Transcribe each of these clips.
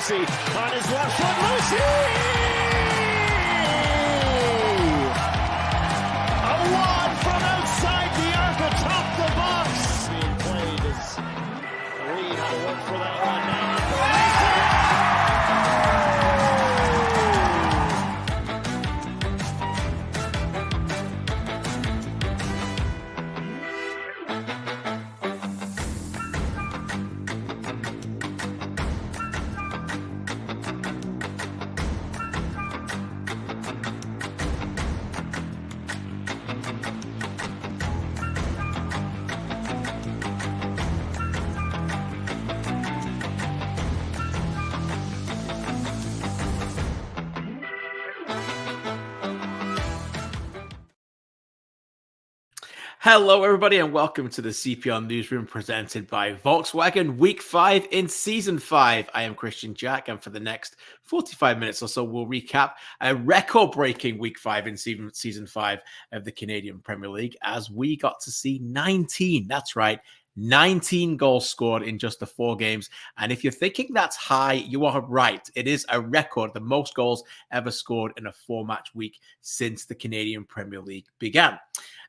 Lucy on his left foot. Lucy! A wad from outside the arc atop the box. Being played as Reed had to work for that one now. Hello, everybody, and welcome to the CPL Newsroom presented by Volkswagen, Week 5 in Season 5. I am Christian Jack, and for the next 45 minutes or so, we'll recap a record-breaking Week 5 in Season 5 of the Canadian Premier League as we got to see 19, that's right, 19 goals scored in just the 4 games. And if you're thinking that's high, you are right. It is a record, the most goals ever scored in a 4-match week since the Canadian Premier League began.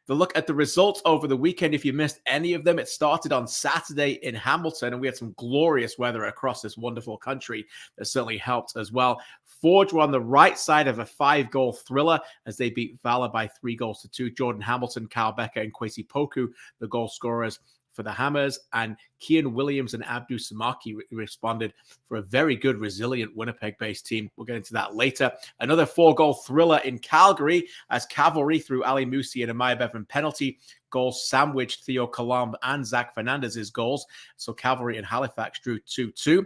The look at the results over the weekend, if you missed any of them, it started on Saturday in Hamilton, and we had some glorious weather across this wonderful country that certainly helped as well. Forge were on the right side of a 5-goal thriller as they beat Valor by 3-2. Jordan Hamilton, Kyle Becker, and Kwesi Poku, the goal scorers for the Hammers, and Kian Williams and Abdu Samaki responded for a very good, resilient Winnipeg-based team. We'll get into that later. Another 4-goal thriller in Calgary as Cavalry through Ali Musi and Amaya Bevan penalty goals sandwiched Theo Colomb and Zach Fernandez's goals. So Cavalry and Halifax drew 2-2.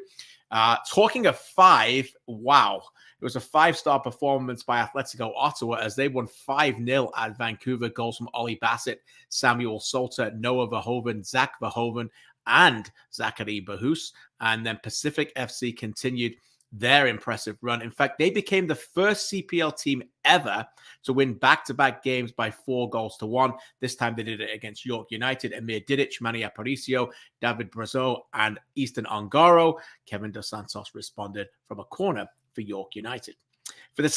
Talking of 5, wow. It was a 5-star performance by Atletico Ottawa as they won 5-0 at Vancouver. Goals from Ollie Bassett, Samuel Salter, Noah Verhoeven, Zach Verhoeven, and Zachary Bahus. And then Pacific FC continued their impressive run. In fact, they became the first CPL team ever to win back-to-back games by 4-1. This time they did it against York United. Emir Didic, Manny Aparicio, David Brazo, and Easton Ongaro. Kevin Dos Santos responded from a corner for York United. For the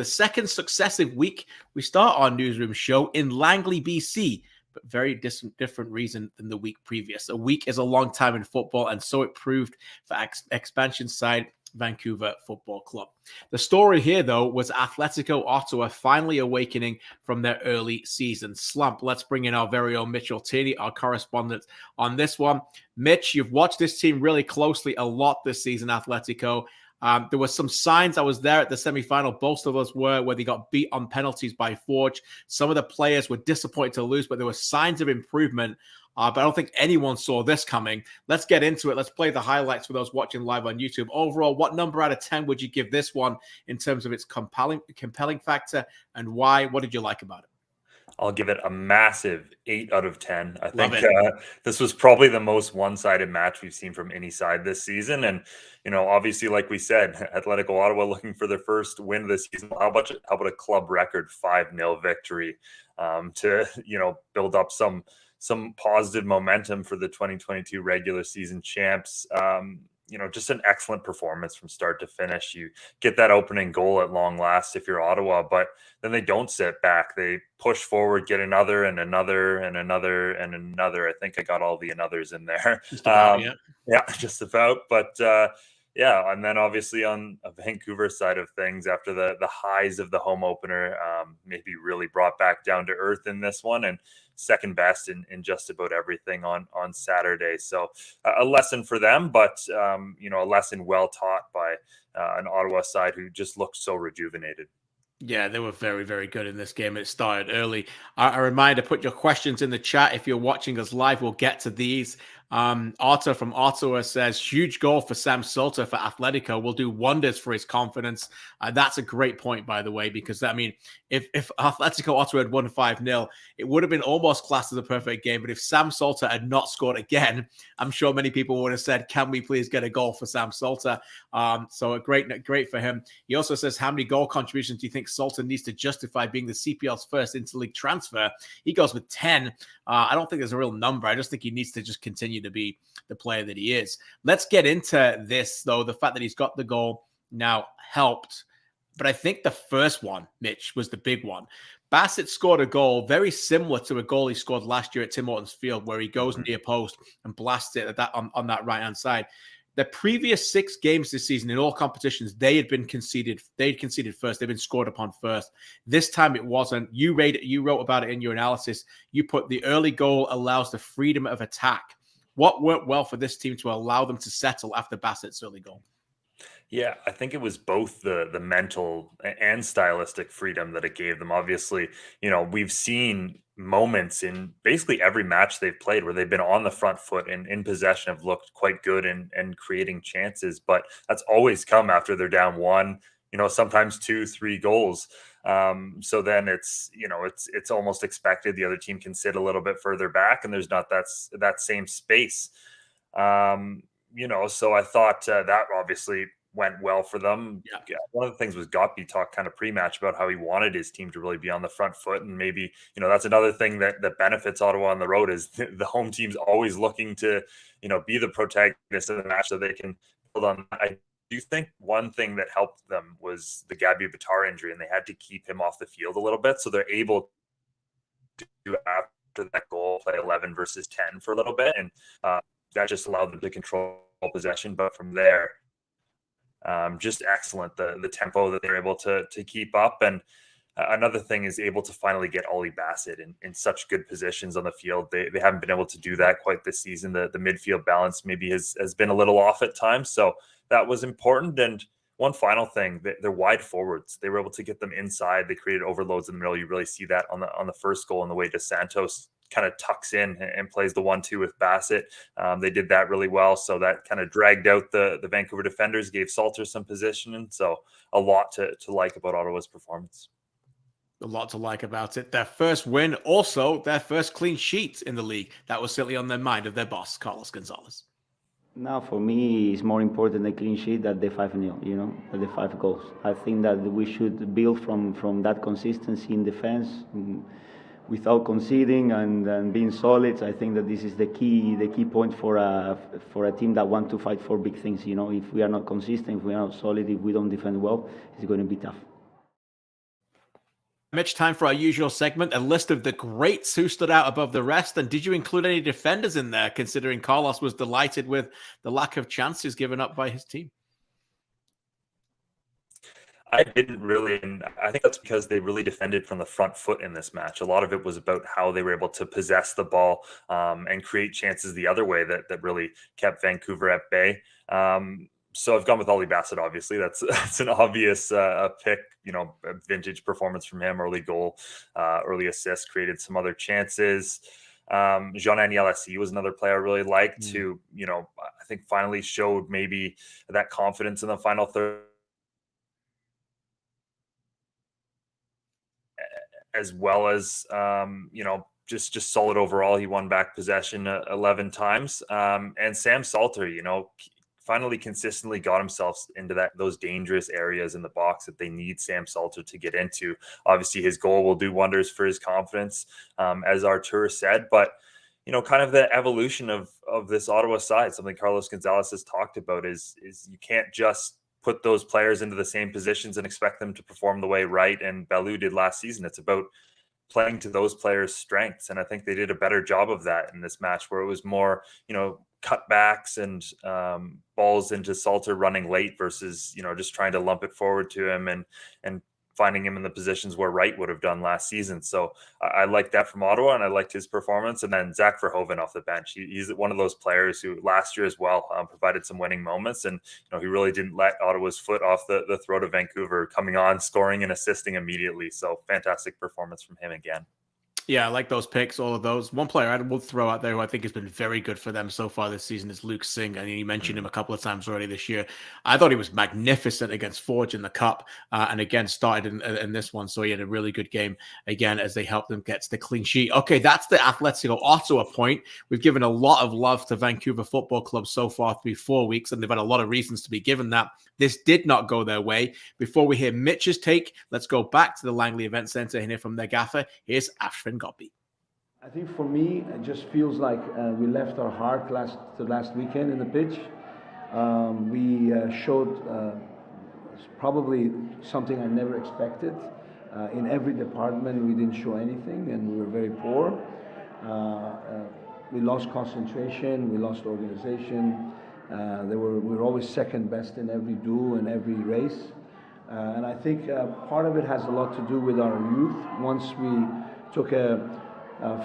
second successive week, we start our newsroom show in Langley, BC, but very different reason than the week previous. A week is a long time in football, and so it proved for expansion side Vancouver Football Club. The story here, though, was Atletico Ottawa finally awakening from their early season slump. Let's bring in our very own Mitchell Tierney, our correspondent on this one. Mitch, you've watched this team really closely a lot this season, Atletico. There were some signs. I was there at the semifinal. Both of us were, where they got beat on penalties by Forge. Some of the players were disappointed to lose, but there were signs of improvement. But I don't think anyone saw this coming. Let's get into it. Let's play the highlights for those watching live on YouTube. Overall, what number out of 10 would you give this one in terms of its compelling factor, and why? What did you like about it? I'll give it a massive 8 out of 10. I think this was probably the most one-sided match we've seen from any side this season. And, you know, obviously, like we said, Atletico Ottawa looking for their first win of the season. How about a club record 5-0 victory to, you know, build up some positive momentum for the 2022 regular season champs. You know, just an excellent performance from start to finish. You get that opening goal at long last if you're Ottawa, but then they don't sit back. They push forward, get another and another and another and another. I think I got all the anothers in there. Just about, yeah, just about. But yeah, and then obviously on a Vancouver side of things, after the highs of the home opener, maybe really brought back down to earth in this one, and second best in just about everything on Saturday. So a lesson for them, but you know, a lesson well taught by an Ottawa side who just looked so rejuvenated. Yeah, they were very, very good in this game. It started early. A reminder, put your questions in the chat. If you're watching us live, we'll get to these. Otto from Ottawa says, huge goal for Sam Salter for Atletico will do wonders for his confidence. That's a great point, by the way, because, I mean, if Atletico Ottawa had won 5-0, it would have been almost classed as a perfect game. But if Sam Salter had not scored again, I'm sure many people would have said, can we please get a goal for Sam Salter? So great for him. He also says, how many goal contributions do you think Salter needs to justify being the CPL's first interleague transfer? He goes with 10. I don't think there's a real number. I just think he needs to just continue continue to be the player that he is. Let's get into this, though. The fact that he's got the goal now helped. But I think the first one, Mitch, was the big one. Bassett scored a goal very similar to a goal he scored last year at Tim Hortons Field, where he goes near post and blasts it at that on that right-hand side. The previous 6 games this season in all competitions, they'd conceded first. They've been scored upon first. This time it wasn't. You wrote about it in your analysis. You put the early goal allows the freedom of attack. What worked well for this team to allow them to settle after Bassett's early goal? Yeah, I think it was both the mental and stylistic freedom that it gave them. Obviously, we've seen moments in basically every match they've played where they've been on the front foot and in possession, have looked quite good and creating chances, but that's always come after they're down 1, sometimes 2, 3 goals. So then it's almost expected the other team can sit a little bit further back and there's not that same space. So I thought that obviously went well for them. Yeah. One of the things was Gottby talked kind of pre-match about how he wanted his team to really be on the front foot. And maybe, that's another thing that benefits Ottawa on the road is the home team's always looking to, be the protagonist of the match so they can build on that. I do think one thing that helped them was the Gabby Bitar injury, and they had to keep him off the field a little bit. So they're able to, after that goal, play 11 versus 10 for a little bit. And that just allowed them to control possession. But from there, just excellent, the tempo that they're able to keep up. And another thing is able to finally get Ollie Bassett in such good positions on the field. They haven't been able to do that quite this season. The midfield balance maybe has been a little off at times. So that was important. And one final thing, they're wide forwards. They were able to get them inside. They created overloads in the middle. You really see that on the first goal, on the way to Santos kind of tucks in and plays the 1-2 with Bassett. They did that really well. So that kind of dragged out the Vancouver defenders, gave Salter some position. And so a lot to like about Ottawa's performance. A lot to like about it. Their first win, also their first clean sheet in the league. That was certainly on their mind of their boss, Carlos Gonzalez. Now, for me, it's more important the clean sheet than the 5-0, than the 5 goals. I think that we should build from that consistency in defense without conceding and being solid. I think that this is the key point for a team that wants to fight for big things. If we are not consistent, if we are not solid, if we don't defend well, it's going to be tough. Mitch, time for our usual segment, a list of the greats who stood out above the rest. And did you include any defenders in there, considering Carlos was delighted with the lack of chances given up by his team? I didn't really, and I think that's because they really defended from the front foot in this match. A lot of it was about how they were able to possess the ball and create chances the other way that really kept Vancouver at bay. So I've gone with Ollie Bassett, obviously. That's an obvious pick, a vintage performance from him, early goal, early assist, created some other chances. Jean-Daniel Lassie was another player I really liked who, I think finally showed maybe that confidence in the final third, as well as, just solid overall. He won back possession 11 times. And Sam Salter, finally consistently got himself into those dangerous areas in the box that they need Sam Salter to get into. Obviously, his goal will do wonders for his confidence, as Artur said. But, kind of the evolution of this Ottawa side, something Carlos Gonzalez has talked about is you can't just put those players into the same positions and expect them to perform the way Wright and Bellew did last season. It's about playing to those players' strengths. And I think they did a better job of that in this match, where it was more, cutbacks and balls into Salter running late versus, just trying to lump it forward to him and finding him in the positions where Wright would have done last season. So I like that from Ottawa, and I liked his performance. And then Zach Verhoeven off the bench. He's one of those players who last year as well provided some winning moments. And, he really didn't let Ottawa's foot off the throat of Vancouver, coming on, scoring and assisting immediately. So fantastic performance from him again. Yeah, I like those picks, all of those. One player I will throw out there who I think has been very good for them so far this season is Luke Singh. I mean, you mentioned him a couple of times already this year. I thought he was magnificent against Forge in the Cup, and again started in this one. So he had a really good game again as they helped them get to the clean sheet. Okay, that's the Atletico Ottawa point. We've given a lot of love to Vancouver Football Club so far through 4 weeks, and they've had a lot of reasons to be given that. This did not go their way. Before we hear Mitch's take, let's go back to the Langley Event Centre and hear from their gaffer. Here's Ashvin Gottby. I think for me, it just feels like we left our heart last weekend in the pitch. We showed probably something I never expected. In every department, we didn't show anything, and we were very poor. We lost concentration, we lost organization. We were always second best in every duel and every race. And I think part of it has a lot to do with our youth. Once we took a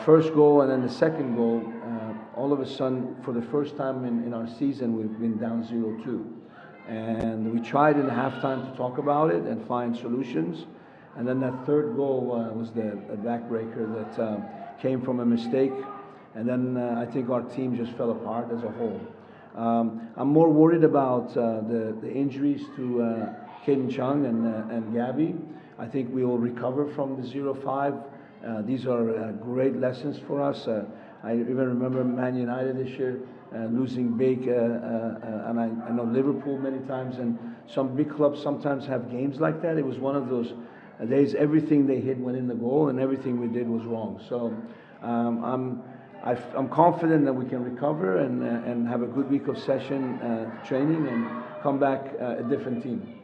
first goal and then the second goal, all of a sudden, for the first time in our season, we've been down 0-2. And we tried in halftime to talk about it and find solutions. And then that third goal was the backbreaker that came from a mistake. And then I think our team just fell apart as a whole. I'm more worried about the injuries to Caden Chung and Gabby. I think we will recover from the 0-5. These are great lessons for us. I even remember Man United this year losing big, and I know Liverpool many times, and some big clubs sometimes have games like that. It was one of those days everything they hit went in the goal, and everything we did was wrong. So I'm confident that we can recover and have a good week of session training and come back a different team.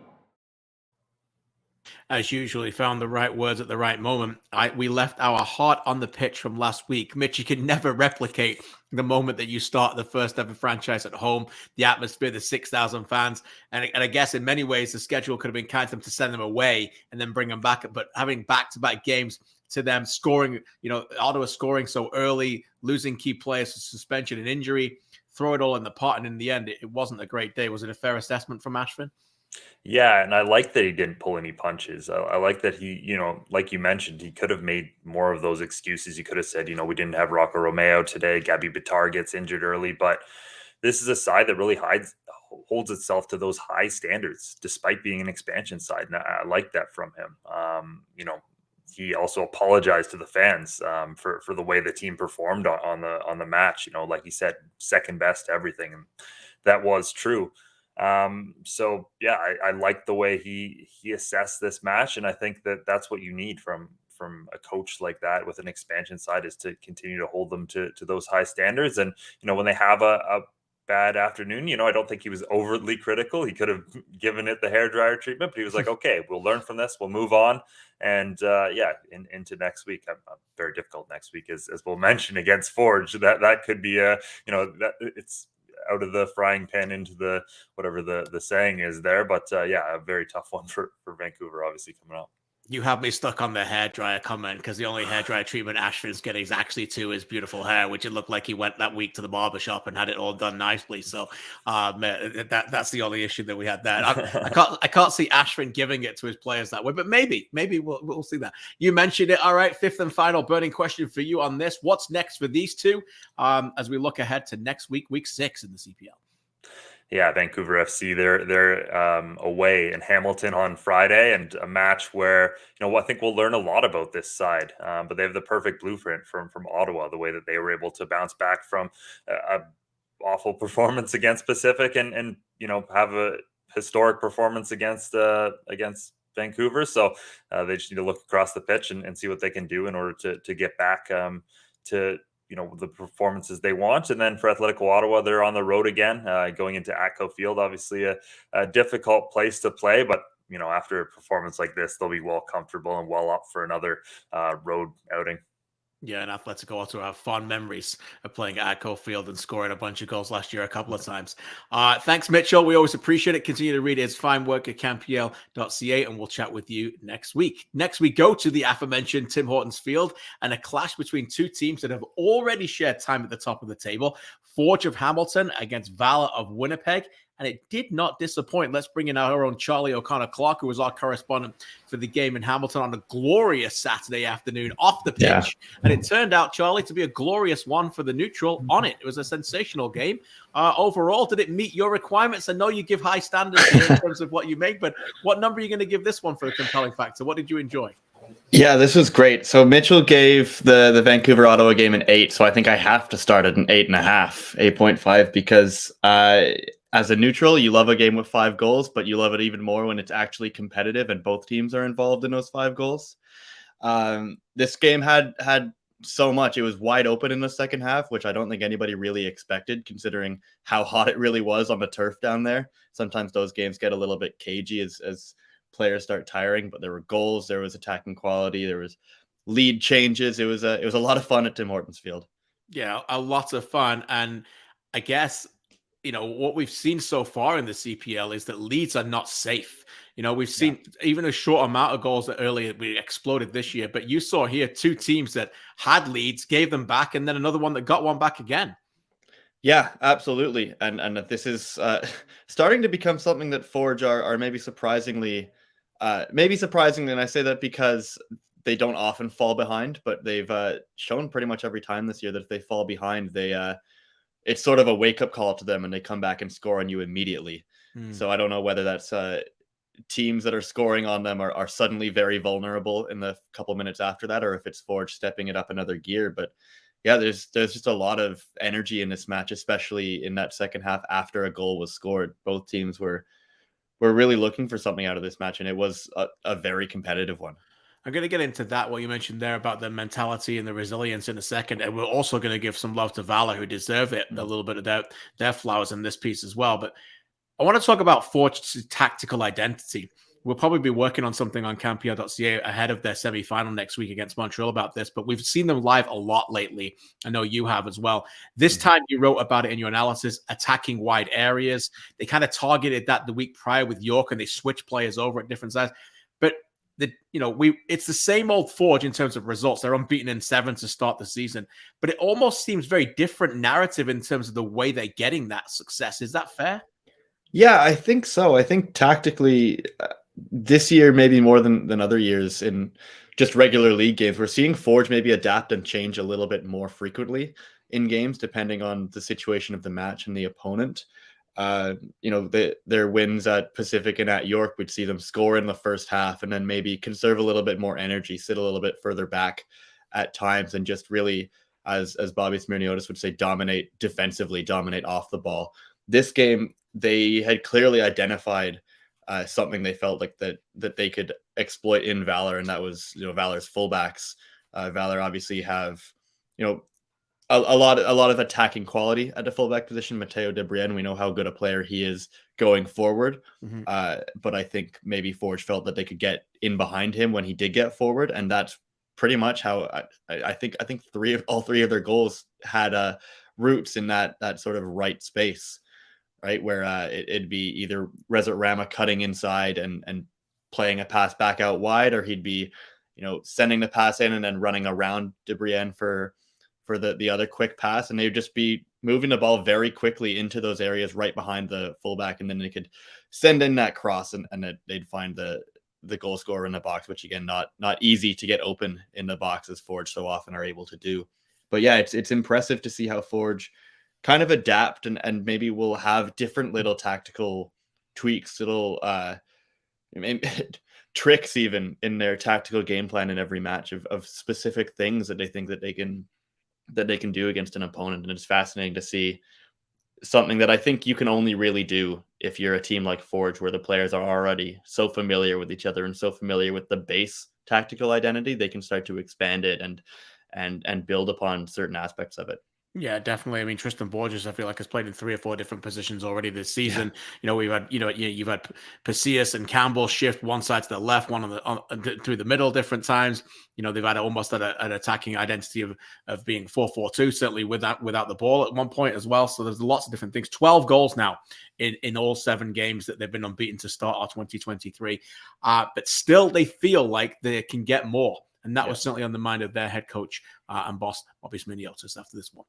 As usual, he found the right words at the right moment. We left our heart on the pitch from last week. Mitch, you can never replicate the moment that you start the first ever franchise at home, the atmosphere, the 6,000 fans. And I guess in many ways, the schedule could have been kind of them to send them away and then bring them back. But having back-to-back games to them scoring, Ottawa scoring so early, losing key players to suspension and injury, throw it all in the pot. And in the end, it wasn't a great day. Was it a fair assessment from Ashvin? Yeah, and I like that he didn't pull any punches. I like that he, like you mentioned, he could have made more of those excuses. He could have said, we didn't have Rocco Romeo today. Gabby Bitar gets injured early, but this is a side that really holds itself to those high standards, despite being an expansion side. And I like that from him. He also apologized to the fans for the way the team performed on the match. Like he said, second best to everything, and that was true. So yeah, I like the way he assessed this match, and I think that that's what you need from a coach like that with an expansion side, is to continue to hold them to those high standards. And when they have a bad afternoon, I don't think he was overly critical. He could have given it the hairdryer treatment, but he was like, okay, we'll learn from this, we'll move on, and into next week. I'm very difficult next week, as we'll mention, against Forge. That could be that it's out of the frying pan into the whatever the saying is there. But a very tough one for Vancouver, obviously, coming up. You have me stuck on the hairdryer comment, because the only hairdryer treatment Ashvin's getting is actually to his beautiful hair, which it looked like he went that week to the barbershop and had it all done nicely. So that's the only issue that we had there. I can't see Ashvin giving it to his players that way, but maybe we'll see that. You mentioned it. All right, fifth and final burning question for you on this. What's next for these two as we look ahead to next week, week 6 in the CPL? Yeah, Vancouver FC, they're away in Hamilton on Friday, and a match where, I think we'll learn a lot about this side. But they have the perfect blueprint from Ottawa, the way that they were able to bounce back from a awful performance against Pacific and have a historic performance against Vancouver. So they just need to look across the pitch and see what they can do in order to get back to the performances they want. And then for Atletico Ottawa, they're on the road again, going into Atco Field, obviously a difficult place to play, but after a performance like this, they'll be well comfortable and well up for another road outing. Yeah, and Atletico also have fond memories of playing at Atco Field and scoring a bunch of goals last year a couple of times. Thanks, Mitchell. We always appreciate it. Continue to read his fine work at campl.ca, and we'll chat with you next week. Next, we go to the aforementioned Tim Hortons Field and a clash between two teams that have already shared time at the top of the table. Forge of Hamilton against Valor of Winnipeg. And it did not disappoint. Let's bring in our own Charlie O'Connor-Clark, who was our correspondent for the game in Hamilton on a glorious Saturday afternoon off the pitch. Yeah. And it turned out, Charlie, to be a glorious one for the neutral on it. It was a sensational game. Overall, did it meet your requirements? I know you give high standards in terms of what you make, but what number are you going to give this one for the compelling factor? What did you enjoy? Yeah, this was great. So Mitchell gave the Vancouver Ottawa game an 8. So I think I have to start at an 8.5, 8.5, because as a neutral, you love a game with 5 goals, but you love it even more when it's actually competitive and both teams are involved in those 5 goals. This game had so much. It was wide open in the second half, which I don't think anybody really expected, considering how hot it really was on the turf down there. Sometimes those games get a little bit cagey as players start tiring, but there were goals, there was attacking quality, there was lead changes. It was a lot of fun at Tim Hortons Field. Yeah, a lot of fun. And I guess, what we've seen so far in the CPL is that leads are not safe. We've seen even a short amount of goals that earlier we exploded this year, but you saw here 2 teams that had leads, gave them back, and then another one that got one back again. Yeah, absolutely. And this is starting to become something that Forge are maybe surprisingly, and I say that because they don't often fall behind, but they've shown pretty much every time this year that if they fall behind, it's sort of a wake-up call to them and they come back and score on you immediately. So I don't know whether that's teams that are scoring on them are suddenly very vulnerable in the couple minutes after that, or if it's Forge stepping it up another gear. But yeah, there's just a lot of energy in this match, especially in that second half after a goal was scored. Both teams were really looking for something out of this match, and it was a very competitive one. I'm going to get into that, what you mentioned there about the mentality and the resilience in a second. And we're also going to give some love to Valor, who deserve it, a little bit of their flowers in this piece as well. But I want to talk about Forge's tactical identity. We'll probably be working on something on Campia.ca ahead of their semi-final next week against Montreal about this, but we've seen them live a lot lately. I know you have as well. This time you wrote about it in your analysis, attacking wide areas. They kind of targeted that the week prior with York, and they switched players over at different sides. But it's the same old Forge in terms of results. They're unbeaten in 7 to start the season, but it almost seems very different narrative in terms of the way they're getting that success. Is that fair? Yeah, I think so. I think tactically this year, maybe more than other years in just regular league games, we're seeing Forge maybe adapt and change a little bit more frequently in games, depending on the situation of the match and the opponent. Their wins at Pacific and at York, we'd see them score in the first half and then maybe conserve a little bit more energy, sit a little bit further back at times, and just really, as Bobby Smirniotis would say, dominate defensively, dominate off the ball. This game, they had clearly identified something they felt like that they could exploit in Valor, and that was Valor's fullbacks. Valor obviously have a lot of attacking quality at the fullback position. Matteo Debrienne, we know how good a player he is going forward, but I think maybe Forge felt that they could get in behind him when he did get forward, and that's pretty much how I think all three of their goals had roots in that sort of right space. Right, where it'd be either Resort Rama cutting inside and playing a pass back out wide, or he'd be, sending the pass in and then running around Debrienne for the other quick pass, and they'd just be moving the ball very quickly into those areas right behind the fullback, and then they could send in that cross, and they'd find the goal scorer in the box, which again, not easy to get open in the box as Forge so often are able to do. But yeah, it's impressive to see how Forge kind of adapt and maybe we'll have different little tactical tweaks, little tricks even in their tactical game plan in every match of specific things that they think that they can do against an opponent. And it's fascinating to see something that I think you can only really do if you're a team like Forge, where the players are already so familiar with each other and so familiar with the base tactical identity. They can start to expand it and build upon certain aspects of it. Yeah, definitely. I mean, Tristan Borges, I feel like, has played in 3 or 4 different positions already this season. Yeah. We've had, you've had Pacius and Campbell shift one side to the left, one through the middle different times. They've had almost an attacking identity of being 4-4-2, certainly without the ball at one point as well. So there's lots of different things. 12 goals now in all 7 games that they've been unbeaten to start our 2023. But still, they feel like they can get more. And that was certainly on the mind of their head coach and boss, Bobby Smirniotis, after this one.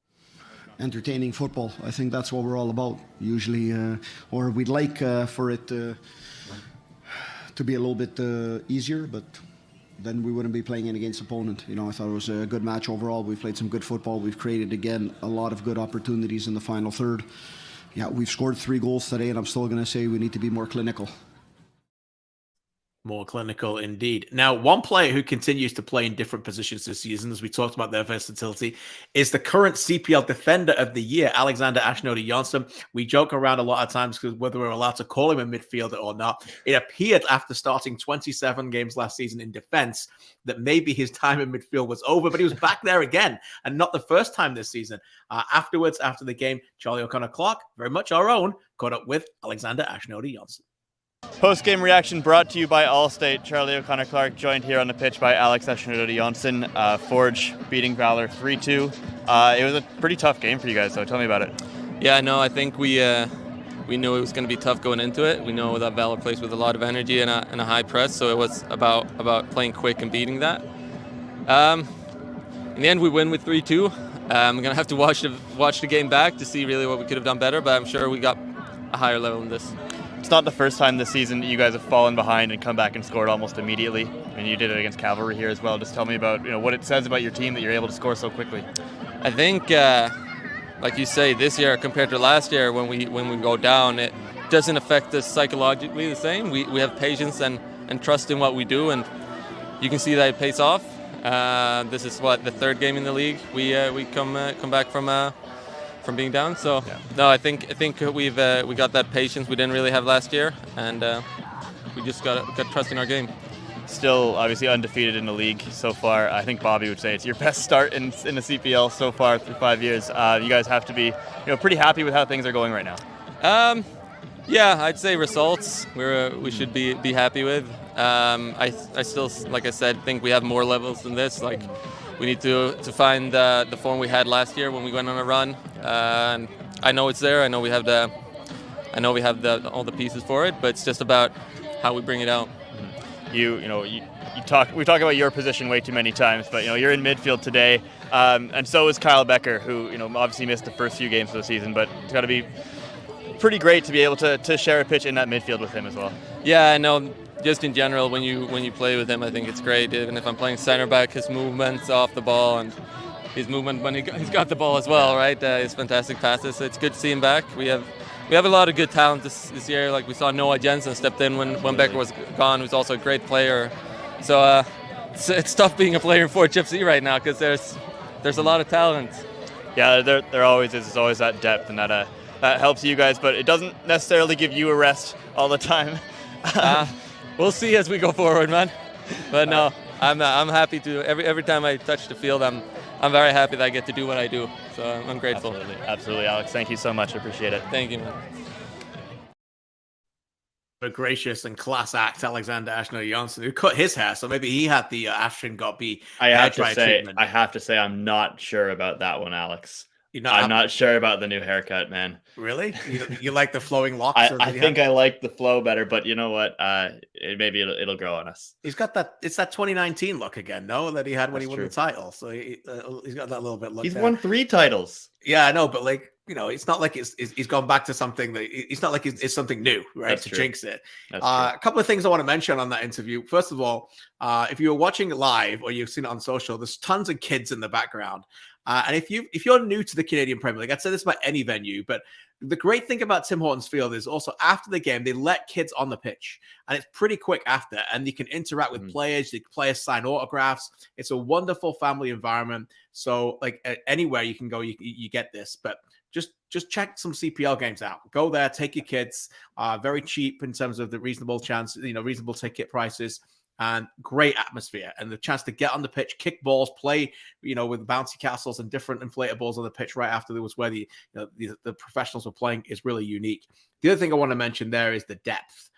Entertaining football. I think that's what we're all about. Usually, or we'd like for it to be a little bit easier, but then we wouldn't be playing it against opponent. I thought it was a good match overall. We've played some good football. We've created, again, a lot of good opportunities in the final third. Yeah, we've scored 3 goals today, and I'm still going to say we need to be more clinical. More clinical indeed. Now, one player who continues to play in different positions this season, as we talked about their versatility, is the current CPL Defender of the Year, Alexander Ashnodi Johnson. We joke around a lot of times because whether we're allowed to call him a midfielder or not. It appeared after starting 27 games last season in defense that maybe his time in midfield was over, but he was back there again, and not the first time this season. Afterwards, after the game, Charlie O'Connor-Clark, very much our own, caught up with Alexander Ashnodi Johnson. Post-game reaction brought to you by Allstate. Charlie O'Connor-Clark joined here on the pitch by Alex Ashnodi Johnson. Forge beating Valor 3-2. It was a pretty tough game for you guys, though. Tell me about it. Yeah, no, I think we knew it was going to be tough going into it. We know that Valor plays with a lot of energy and a high press, so it was about playing quick and beating that. In the end, we win with 3-2. I'm going to have to watch the game back to see really what we could have done better, but I'm sure we got a higher level than this. It's not the first time this season that you guys have fallen behind and come back and scored almost immediately. And you did it against Cavalry here as well. Just tell me about what it says about your team that you're able to score so quickly. I think, like you say, this year compared to last year when we go down, it doesn't affect us psychologically the same. We have patience and trust in what we do, and you can see that it pays off. This is the third game in the league we come back from being down. So yeah. No, I think we got that patience we didn't really have last year, and we just got trust in our game. Still obviously undefeated in the league so far. I think Bobby would say it's your best start in the CPL so far through 5 years. You guys have to be pretty happy with how things are going right now. Yeah, I'd say results we should be happy with. I still, like I said, think we have more levels than this. Like, we need to find the form we had last year when we went on a run. And I know it's there. I know we have all the pieces for it, but it's just about how we bring it out. We talk about your position way too many times, but you're in midfield today, and so is Kyle Becker, who obviously missed the first few games of the season, but it's got to be pretty great to be able to share a pitch in that midfield with him as well. Yeah, I know. Just in general, when you play with him, I think it's great. Even if I'm playing center back, his movements off the ball and his movement when he's got the ball as well, right? His fantastic passes. So it's good to see him back. We have a lot of good talent this year. Like, we saw Noah Jensen stepped in when Becker was gone, who's also a great player. So it's tough being a player in Forge FC right now because there's a lot of talent. Yeah, there always is. There's always that depth, and that helps you guys, but it doesn't necessarily give you a rest all the time. We'll see as we go forward, man. But no, I'm happy to every time I touch the field, I'm very happy that I get to do what I do. So I'm grateful. Absolutely, Alex. Thank you so much. I appreciate it. Thank you, man. A gracious and class act, Alexander Ashnodi Johnson, who cut his hair, so maybe he had the Ashton Gottby. I have to say, I'm not sure about that one, Alex. I'm not sure about the new haircut, man. Really? You like the flowing locks? I think I like the flow better, but you know what? Maybe it'll grow on us. He's got that. It's that 2019 look again, no? That he had when he won the title. So he's got that little bit look. He's won 3 titles. Yeah, I know, but it's not like he's gone back to something that it's not like it's something new, right? That's to true. jinx it. A couple of things I want to mention on that interview. First of all, if you were watching it live or you've seen it on social, there's tons of kids in the background. And if you're new to the Canadian Premier League, I'd say this about any venue, but the great thing about Tim Hortons Field is also after the game, they let kids on the pitch, and it's pretty quick after, and you can interact with players. The players sign autographs. It's a wonderful family environment. So, like, anywhere you can go, you get this. But just check some CPL games out. Go there, take your kids. Very cheap in terms of the reasonable ticket prices. And great atmosphere, and the chance to get on the pitch, kick balls, play, with bouncy castles and different inflatables on the pitch right after there was where the professionals were playing is really unique. The other thing I want to mention there is the depth.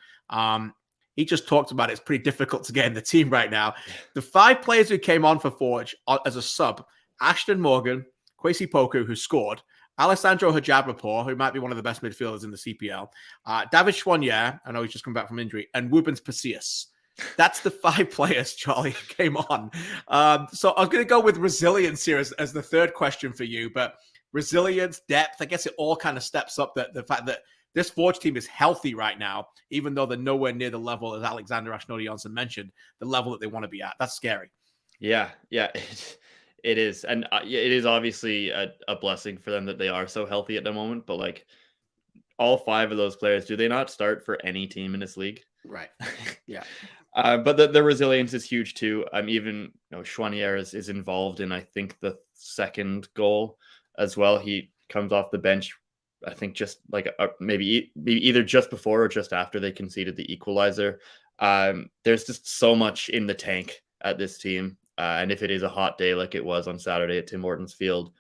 He just talked about it. It's pretty difficult to get in the team right now. The 5 players who came on for Forge as a sub: Ashton Morgan, Kwesi Poku, who scored, Alessandro Hajabapur, who might be one of the best midfielders in the CPL, David Chouanier, I know he's just come back from injury, and Wubens Pacius. That's the 5 players, Charlie, came on. So I was going to go with resilience here as the third question for you. But resilience, depth, I guess it all kind of steps up the fact that this Forge team is healthy right now, even though they're nowhere near the level, as Alexander Ashnodi Johnson mentioned, the level that they want to be at. That's scary. Yeah, it is. And it is obviously a blessing for them that they are so healthy at the moment. But, like, all 5 of those players, do they not start for any team in this league? Right. Yeah. But the resilience is huge too. Even Chouanier is involved in, I think, the second goal as well. He comes off the bench, I think, just like maybe either just before or just after they conceded the equalizer. There's just so much in the tank at this team, and if it is a hot day like it was on Saturday at Tim Hortons Field,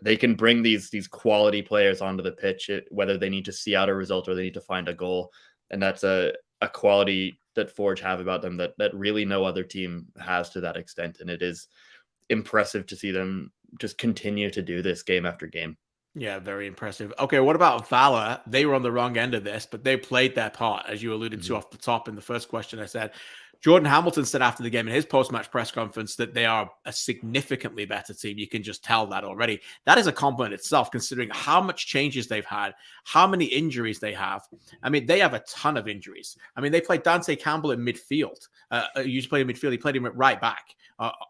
they can bring these quality players onto the pitch, whether they need to see out a result or they need to find a goal, and that's a quality that Forge have about them that really no other team has to that extent, and it is impressive to see them just continue to do this game after game. Yeah, very impressive. Okay, what about Valor? They were on the wrong end of this, but they played their part, as you alluded to off the top in the first question. I said Jordan Hamilton said after the game in his post-match press conference that they are a significantly better team. You can just tell that already. That is a compliment itself, considering how much changes they've had, how many injuries they have. I mean, they have a ton of injuries. I mean, they played Dante Campbell in midfield. You just played in midfield. He played him at right back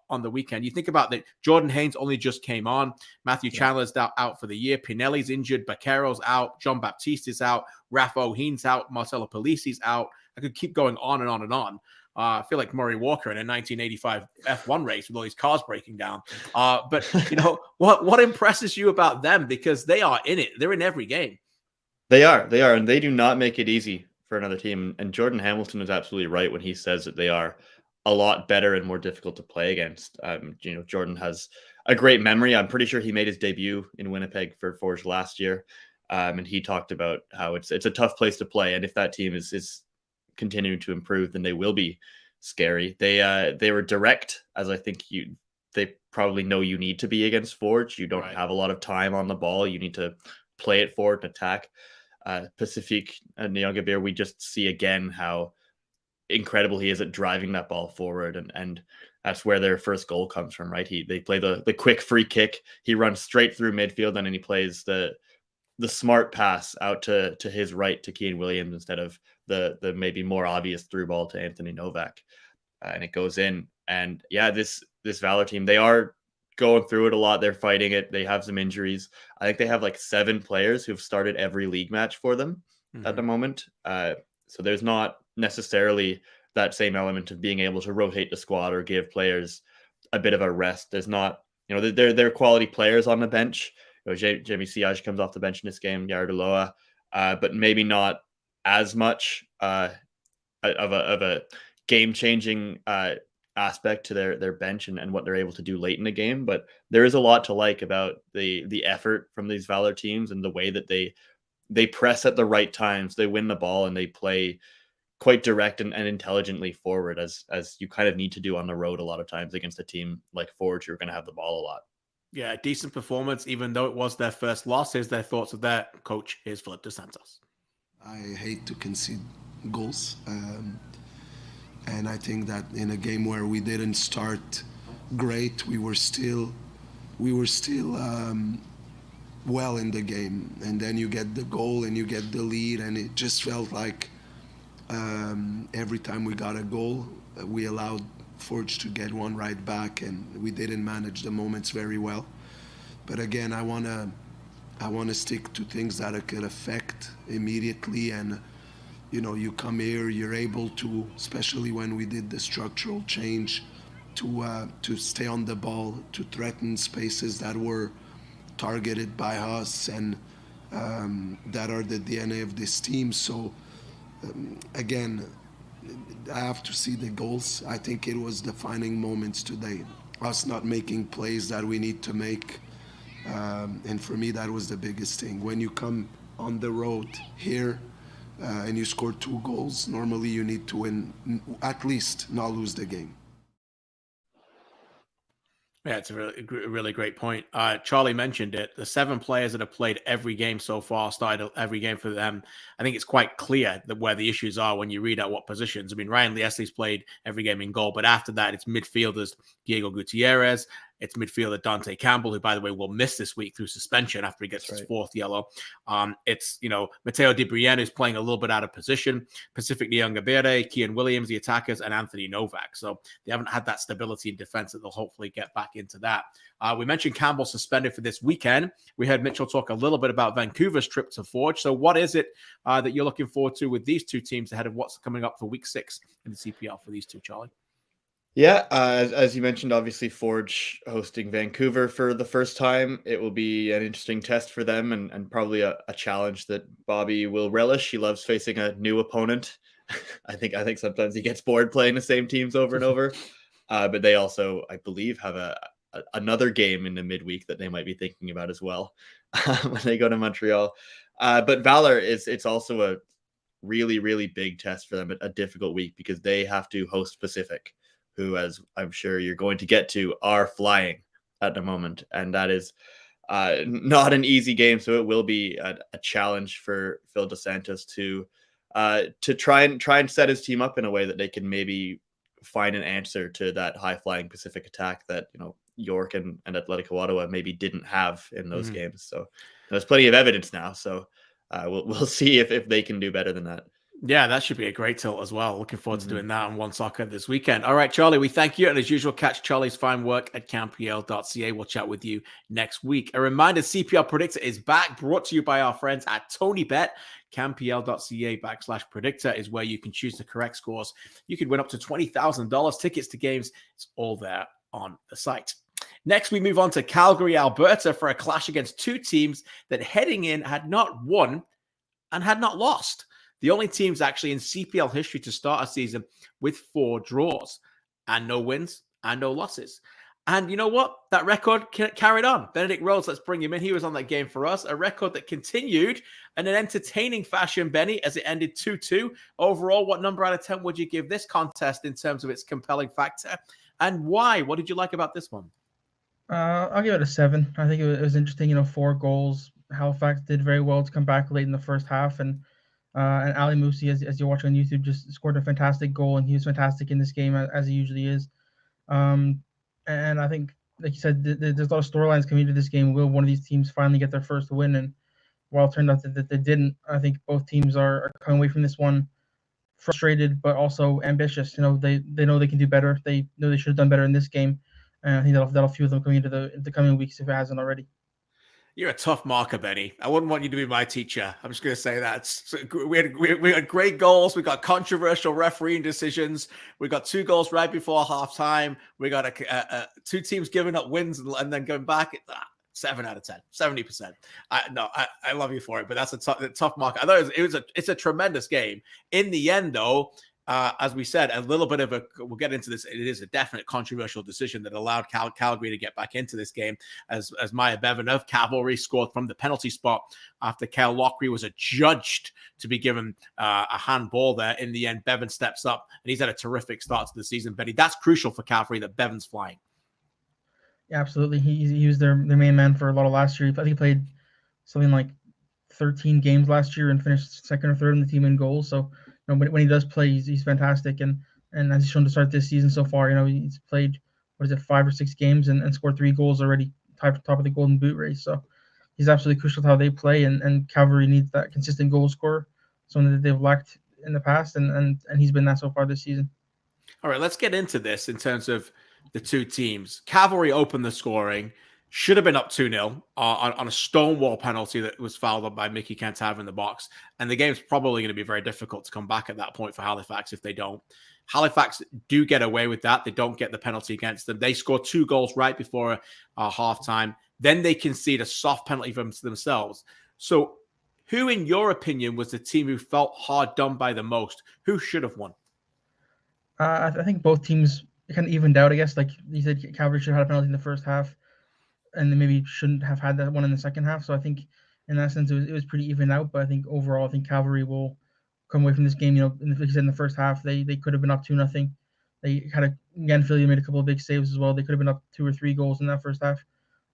on the weekend. You think about that. Jordan Haynes only just came on. Matthew Chandler's out for the year. Pinelli's injured. Baquero's out. John Baptiste is out. Rafa O'Heen's out. Marcelo Polisi's out. I could keep going on and on and on. I feel like Murray Walker in a 1985 F1 race with all these cars breaking down. But, what impresses you about them? Because they are in it. They're in every game. They are. And they do not make it easy for another team. And Jordan Hamilton is absolutely right when he says that they are a lot better and more difficult to play against. Jordan has a great memory. I'm pretty sure he made his debut in Winnipeg for Forge last year. And he talked about how it's a tough place to play. And if that team is continuing to improve, then they will be scary. They were direct, as I think they probably know you need to be against Forge. You don't have a lot of time on the ball. You need to play it forward and attack. Pacific and Nyongabir, we just see again how incredible he is at driving that ball forward, and that's where their first goal comes from, right? They play the quick free kick. He runs straight through midfield, and then he plays the smart pass out to his right to Keane Williams instead of the maybe more obvious through ball to Anthony Novak, and it goes in. And yeah, this Valor team, they are going through it a lot. They're fighting it. They have some injuries. I think they have like 7 players who've started every league match for them at the moment. So there's not necessarily that same element of being able to rotate the squad or give players a bit of a rest. There's not, they're quality players on the bench. Jamie Siage comes off the bench in this game, Yarduloa, but maybe not as much of a game-changing aspect to their bench and what they're able to do late in the game. But there is a lot to like about the effort from these Valor teams and the way that they press at the right times. They win the ball and they play quite direct and intelligently forward, as you kind of need to do on the road a lot of times against a team like Forge who are going to have the ball a lot. Yeah, decent performance, even though it was their first loss. Here's their thoughts of their coach. Here's Philip Dos Santos. I hate to concede goals. And I think that in a game where we didn't start great, we were still well in the game. And then you get the goal and you get the lead, and it just felt like every time we got a goal, we allowed Forge to get one right back, and we didn't manage the moments very well. But again, I wanna stick to things that I could affect immediately. And you come here, you're able to, especially when we did the structural change, to stay on the ball, to threaten spaces that were targeted by us and that are the DNA of this team. So again, I have to see the goals. I think it was defining moments today. Us not making plays that we need to make. And for me, that was the biggest thing. When you come on the road here and you score 2 goals, normally you need to win, at least not lose the game. Yeah, it's a really great point. Charlie mentioned it. The 7 players that have played every game so far, started every game for them. I think it's quite clear that where the issues are when you read out what positions. I mean, Ryan Liesley's played every game in goal, but after that, it's midfielders Diego Gutierrez, It's midfielder Dante Campbell, who, by the way, will miss this week through suspension after he gets his fourth yellow. It's, Matteo Di Brienne, who's playing a little bit out of position, Pacific Nyongabere, Kian Williams, the attackers, and Anthony Novak. So they haven't had that stability in defense that they'll hopefully get back into that. We mentioned Campbell suspended for this weekend. We heard Mitchell talk a little bit about Vancouver's trip to Forge. So what is it that you're looking forward to with these two teams ahead of what's coming up for week 6 in the CPL for these two, Charlie? Yeah, as you mentioned, obviously Forge hosting Vancouver for the first time. It will be an interesting test for them and probably a challenge that Bobby will relish. He loves facing a new opponent. I think sometimes he gets bored playing the same teams over and over. But they also, I believe, have another game in the midweek that they might be thinking about as well when they go to Montreal. But Valor it's also a really, really big test for them, a difficult week because they have to host Pacific, who, as I'm sure you're going to get to, are flying at the moment. And that is not an easy game. So it will be a challenge for Phil DeSantis to try and set his team up in a way that they can maybe find an answer to that high-flying Pacific attack that, York and Atletico Ottawa maybe didn't have in those games. So there's plenty of evidence now. So we'll see if they can do better than that. Yeah, that should be a great tilt as well. Looking forward to doing that on One Soccer this weekend. All right, Charlie, we thank you. And as usual, catch Charlie's fine work at campl.ca. We'll chat with you next week. A reminder, CPL Predictor is back, brought to you by our friends at TonyBet. campl.ca/predictor is where you can choose the correct scores. You could win up to $20,000 tickets to games. It's all there on the site. Next, we move on to Calgary, Alberta for a clash against two teams that heading in had not won and had not lost. The only teams actually in CPL history to start a season with 4 draws and no wins and no losses. And you know what? That record carried on. Benedict Rhodes, let's bring him in. He was on that game for us. A record that continued in an entertaining fashion, Benny, as it ended 2-2. Overall, what number out of 10 would you give this contest in terms of its compelling factor? And why? What did you like about this one? I'll give it a 7. I think it was interesting, 4 goals. Halifax did very well to come back late in the first half. And Ali Musi, as you're watching on YouTube, just scored a fantastic goal, and he was fantastic in this game as he usually is. And I think, like you said, there's a lot of storylines coming into this game. Will one of these teams finally get their first win? And while it turned out that they didn't, I think both teams are coming away from this one frustrated, but also ambitious. They know they can do better. They know they should have done better in this game. And I think that'll fuel them coming into the coming weeks if it hasn't already. You're a tough marker, Benny. I wouldn't want you to be my teacher. I'm just going to say that. We had great goals. We got controversial refereeing decisions. We got 2 goals right before halftime. We got 2 teams giving up wins and then going back. 7 out of 10, 70%. I love you for it, but that's a tough marker. I thought it's a tremendous game. In the end, though, as we said, a little bit of we'll get into this. It is a definite controversial decision that allowed Calgary to get back into this game as Maya Bevan of Cavalry scored from the penalty spot after Kyle Lockery was adjudged to be given a handball there. In the end, Bevan steps up and he's had a terrific start to the season, Betty. That's crucial for Cavalry that Bevan's flying. Yeah, absolutely. He was their main man for a lot of last year. I think he played something like 13 games last year and finished second or third in the team in goals. So when he does play, he's fantastic, and as he's shown to start this season so far, he's played 5 or 6 games and scored 3 goals already, top of the Golden Boot race. So he's absolutely crucial to how they play, and Cavalry needs that consistent goal scorer, something that they've lacked in the past, and he's been that so far this season. All right, let's get into this in terms of the two teams. Cavalry opened the scoring. Should have been up 2-0 on a stonewall penalty that was fouled up by Mickey Cantave in the box. And the game's probably going to be very difficult to come back at that point for Halifax if they don't. Halifax do get away with that. They don't get the penalty against them. They score 2 goals right before halftime. Then they concede a soft penalty for themselves. So who, in your opinion, was the team who felt hard done by the most? Who should have won? I think both teams kind of evened out, I guess. Like you said, Cavalry should have had a penalty in the first half, and they maybe shouldn't have had that one in the second half. So I think in that sense, it was pretty even out. But I think overall, I think Cavalry will come away from this game. Like you said, in the first half, they could have been up 2-0. They had Philly made a couple of big saves as well. They could have been up 2 or 3 goals in that first half.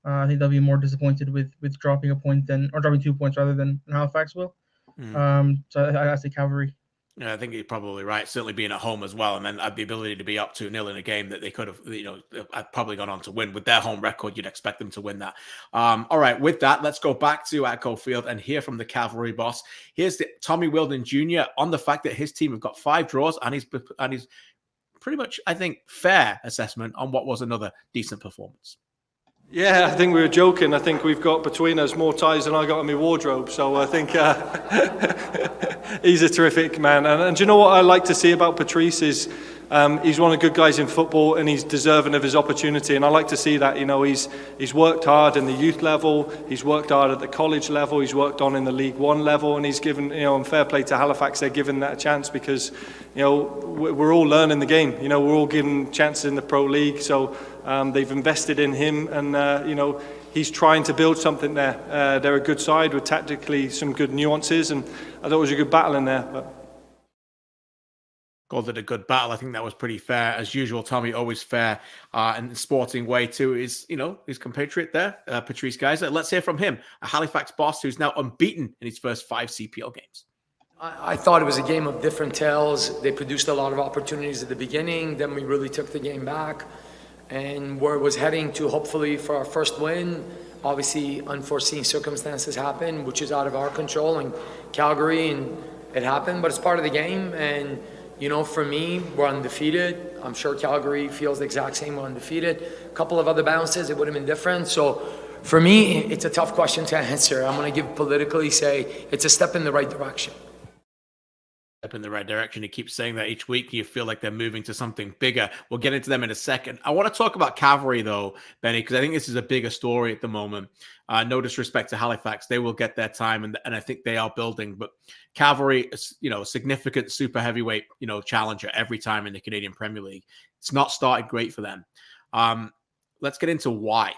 I think they'll be more disappointed with dropping a point dropping 2 points rather than Halifax will. So I say Cavalry. Yeah, I think you're probably right. Certainly being at home as well, and then the ability to be up 2-0 in a game that they could have, probably gone on to win. With their home record, you'd expect them to win that. All right, with that, let's go back to Atco Field and hear from the Cavalry boss. Here's Tommy Wilden Jr. on the fact that his team have got 5 draws, and he's pretty much, I think, fair assessment on what was another decent performance. Yeah, I think we were joking. I think we've got between us more ties than I got in my wardrobe. So I think he's a terrific man. And do you know what I like to see about Patrice is he's one of the good guys in football and he's deserving of his opportunity. And I like to see that. He's worked hard in the youth level. He's worked hard at the college level. He's worked on in the League One level. And he's given, and fair play to Halifax, they're given that a chance because, we're all learning the game. We're all given chances in the Pro League. So they've invested in him and, he's trying to build something there. They're a good side with tactically some good nuances, and I thought it was a good battle in there. But called it a good battle. I think that was pretty fair. As usual, Tommy, always fair in the sporting way to his compatriot there, Patrice Geyser. Let's hear from him, a Halifax boss who's now unbeaten in his first 5 CPL games. I thought it was a game of different tales. They produced a lot of opportunities at the beginning. Then we really took the game back. And where it was heading to, hopefully, for our first win. Obviously, unforeseen circumstances happen, which is out of our control, and Calgary, and it happened, but it's part of the game. And, for me, we're undefeated. I'm sure Calgary feels the exact same. We're undefeated. A couple of other bounces, it would have been different. So, for me, it's a tough question to answer. I'm going to politically say it's a step in the right direction. In the right direction. He keeps saying that each week. You feel like they're moving to something bigger. We'll get into them in a second. I want to talk about Cavalry though, Benny, because I think this is a bigger story at the moment. No disrespect to Halifax, they will get their time, and I think they are building. But Cavalry is, significant super heavyweight, challenger every time in the Canadian Premier League. It's not started great for them. Let's get into why.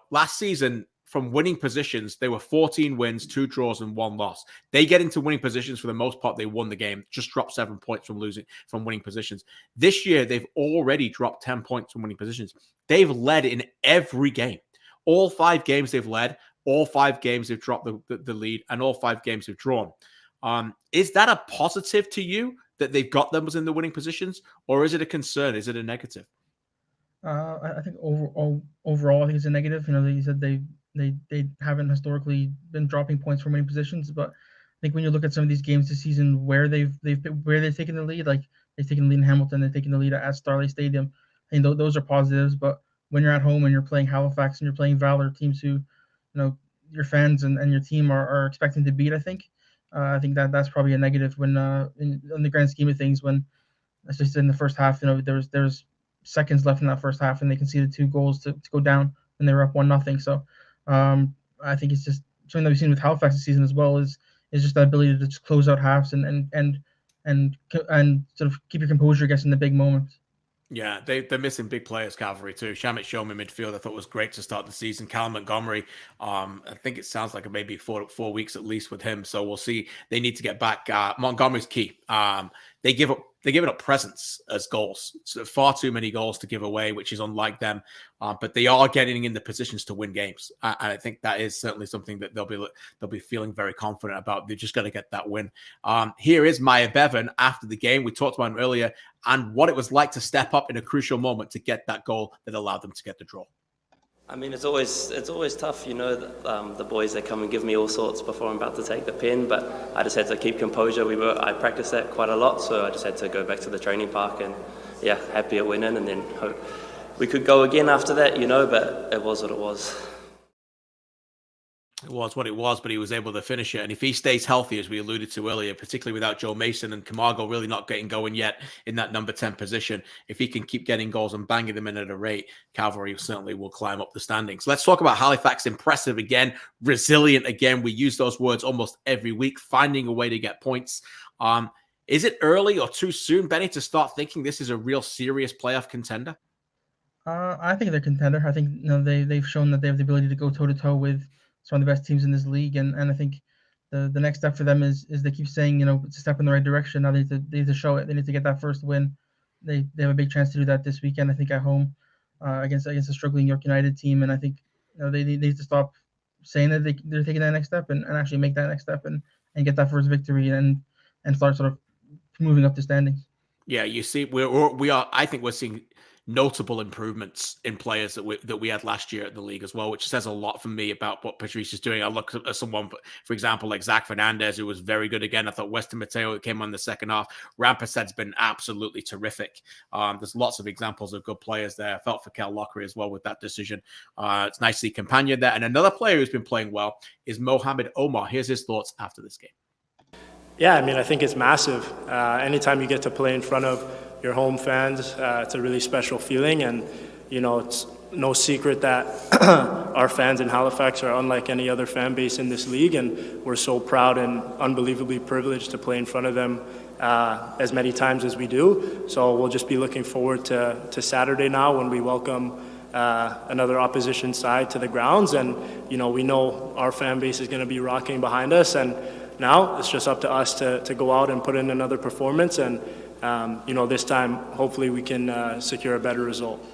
Last season, from winning positions, they were 14 wins, 2 draws, and 1 loss. They get into winning positions for the most part. They won the game, just dropped 7 points from winning positions. This year, they've already dropped 10 points from winning positions. They've led in every game. All 5 games they've led, all 5 games they've dropped the lead, and all 5 games they've drawn. Is that a positive to you that they've got them in the winning positions, or is it a concern? Is it a negative? I think overall, I think it's a negative. You said they haven't historically been dropping points from winning positions, but I think when you look at some of these games this season where they've taken the lead, like they've taken the lead in Hamilton, they've taken the lead at Starlight Stadium, I think those are positives. But when you're at home and you're playing Halifax and you're playing Valor, teams who, your fans and your team are expecting to beat, I think that's probably a negative when in the grand scheme of things, when especially in the first half, there's seconds left in that first half and they conceded 2 goals to go down and they were up 1-0. So I think it's just something that we've seen with Halifax this season as well is just that ability to just close out halves and sort of keep your composure, I guess, in the big moments. Yeah, they're missing big players, Cavalry, too. Shamit Showman midfield, I thought was great to start the season. Callum Montgomery, I think it sounds like maybe 4 weeks at least with him. So we'll see. They need to get back. Montgomery's key. They're giving up presents as goals. So far too many goals to give away, which is unlike them. But they are getting in the positions to win games, and I think that is certainly something that they'll be feeling very confident about. They're just got to get that win. Here is Maya Bevan after the game. We talked about him earlier and what it was like to step up in a crucial moment to get that goal that allowed them to get the draw. I mean, it's always tough, the boys, they come and give me all sorts before I'm about to take the pin, but I just had to keep composure. I practiced that quite a lot, so I just had to go back to the training park and, happy at winning, and then hope we could go again after that, but it was what it was. It was what it was, but he was able to finish it. And if he stays healthy, as we alluded to earlier, particularly without Joe Mason and Camargo really not getting going yet in that number 10 position, if he can keep getting goals and banging them in at a rate, Cavalry certainly will climb up the standings. Let's talk about Halifax. Impressive again, resilient again. We use those words almost every week, finding a way to get points. Is it early or too soon, Benny, to start thinking this is a real serious playoff contender? I think they're a contender. I think they've shown that they have the ability to go toe-to-toe with some of the best teams in this league, and I think the next step for them is they keep saying it's a step in the right direction. Now they need to show it. They need to get that first win. They have a big chance to do that this weekend, I think, at home against a struggling York United team, and I think they need to stop saying that they're taking that next step and actually make that next step and get that first victory and start sort of moving up the standings. Yeah, you see, we are. I think we're seeing notable improvements in players that we had last year at the league as well, which says a lot for me about what Patrice is doing. I look at someone, for example, like Zach Fernandez, who was very good again. I thought Weston Mateo came on the second half. Rampasad's been absolutely terrific. There's lots of examples of good players there. I felt for Kel Lockery as well with that decision. It's nice to see Companion there. And another player who's been playing well is Mohamed Omar. Here's his thoughts after this game. Yeah, I mean, I think it's massive. Anytime you get to play in front of your home fans, it's a really special feeling. And, you know, it's no secret that our fans in Halifax are unlike any other fan base in this league. And we're so proud and unbelievably privileged to play in front of them as many times as we do. So we'll just be looking forward to Saturday now when we welcome another opposition side to the grounds. And, you know, we know our fan base is going to be rocking behind us. And now it's just up to us to go out and put in another performance. And, you know, this time, hopefully we can secure a better result.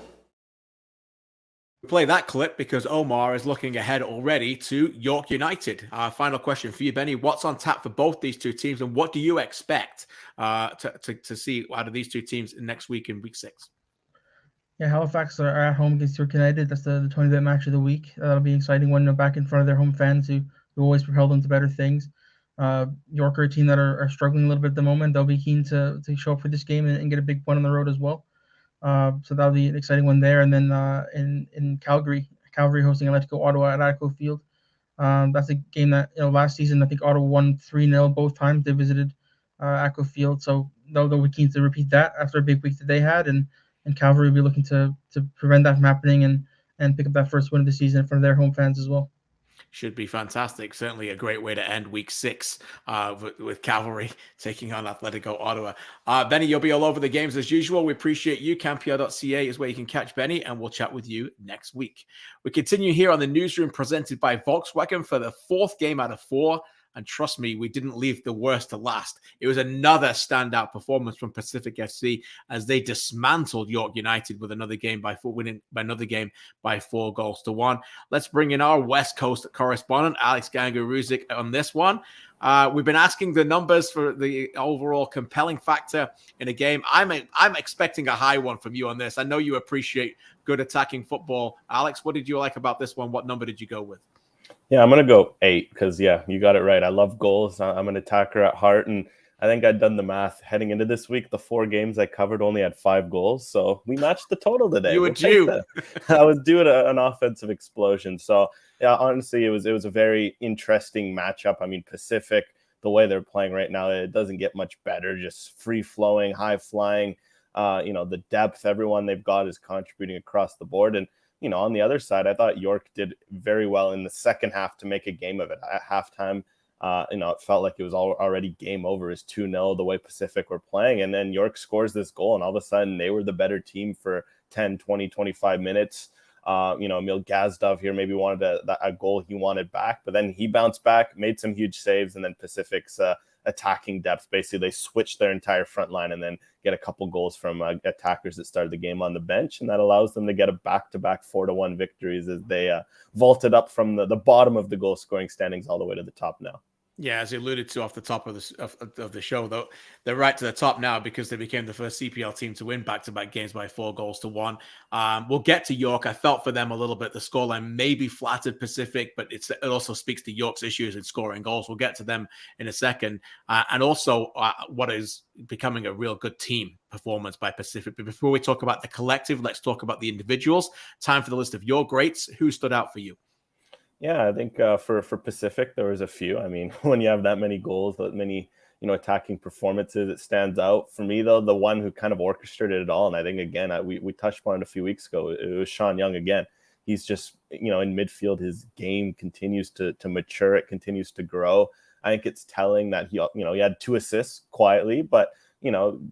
We play that clip because Omar is looking ahead already to York United. Final question for you, Benny. What's on tap for both these two teams, and what do you expect to see out of these two teams next week in week 6? Yeah, Halifax are at home against York United. That's the 20th match of the week. That'll be an exciting one, back in front of their home fans who always propel them to better things. York are a team that are struggling a little bit at the moment. They'll be keen to show up for this game and get a big point on the road as well. So that'll be an exciting one there. And then in Calgary hosting Atletico Ottawa at Atletico Field. That's a game that, you know, last season I think Ottawa won 3-0 both times they visited Atletico Field. So they'll be keen to repeat that after a big week that they had. And Cavalry will be looking to prevent that from happening and pick up that first win of the season in front of their home fans as well. Should be fantastic. Certainly a great way to end week 6 with Cavalry taking on Atletico Ottawa. Benny, you'll be all over the games as usual. We appreciate you. Campia.ca is where you can catch Benny, and we'll chat with you next week. We continue here on the newsroom presented by Volkswagen for the 4th game out of 4. And trust me, we didn't leave the worst to last. It was another standout performance from Pacific FC as they dismantled York United with winning another game by 4-1. Let's bring in our West Coast correspondent, Alex Gangaruzik, on this one. We've been asking the numbers for the overall compelling factor in a game. I'm expecting a high one from you on this. I know you appreciate good attacking football. Alex, what did you like about this one? What number did you go with? Yeah, I'm going to go 8 because, yeah, you got it right. I love goals. I'm an attacker at heart, and I think I'd done the math heading into this week. The 4 games I covered only had 5 goals, so we matched the total today. You were due. I was due an offensive explosion. So, yeah, honestly, it was a very interesting matchup. I mean, Pacific, the way they're playing right now, it doesn't get much better. Just free-flowing, high-flying. The depth, everyone they've got is contributing across the board. And you know, on the other side, I thought York did very well in the second half to make a game of it. At halftime, it felt like it was already game over. It's 2-0 the way Pacific were playing. And then York scores this goal, and all of a sudden they were the better team for 10, 20, 25 minutes. Emil Gazdov here maybe wanted a goal he wanted back, but then he bounced back, made some huge saves, and then Pacific's attacking depth. Basically, they switched their entire front line and then get a couple goals from attackers that started the game on the bench, and that allows them to get a back-to-back 4-1 victories as they vaulted up from the bottom of the goal-scoring standings all the way to the top now. Yeah, as you alluded to off the top of the show, though, they're right to the top now because they became the first CPL team to win back-to-back games by 4-1. We'll get to York. I felt for them a little bit. The scoreline maybe flattered Pacific, but it also speaks to York's issues in scoring goals. We'll get to them in a second. And also what is becoming a real good team performance by Pacific. But before we talk about the collective, let's talk about the individuals. Time for the list of your greats. Who stood out for you? Yeah, I think for Pacific, there was a few. I mean, when you have that many goals, that many, attacking performances, it stands out. For me, though, the one who kind of orchestrated it all, and I think, again, we touched upon it a few weeks ago, it was Sean Young again. He's just, in midfield, his game continues to mature. It continues to grow. I think it's telling that he had 2 assists quietly, but,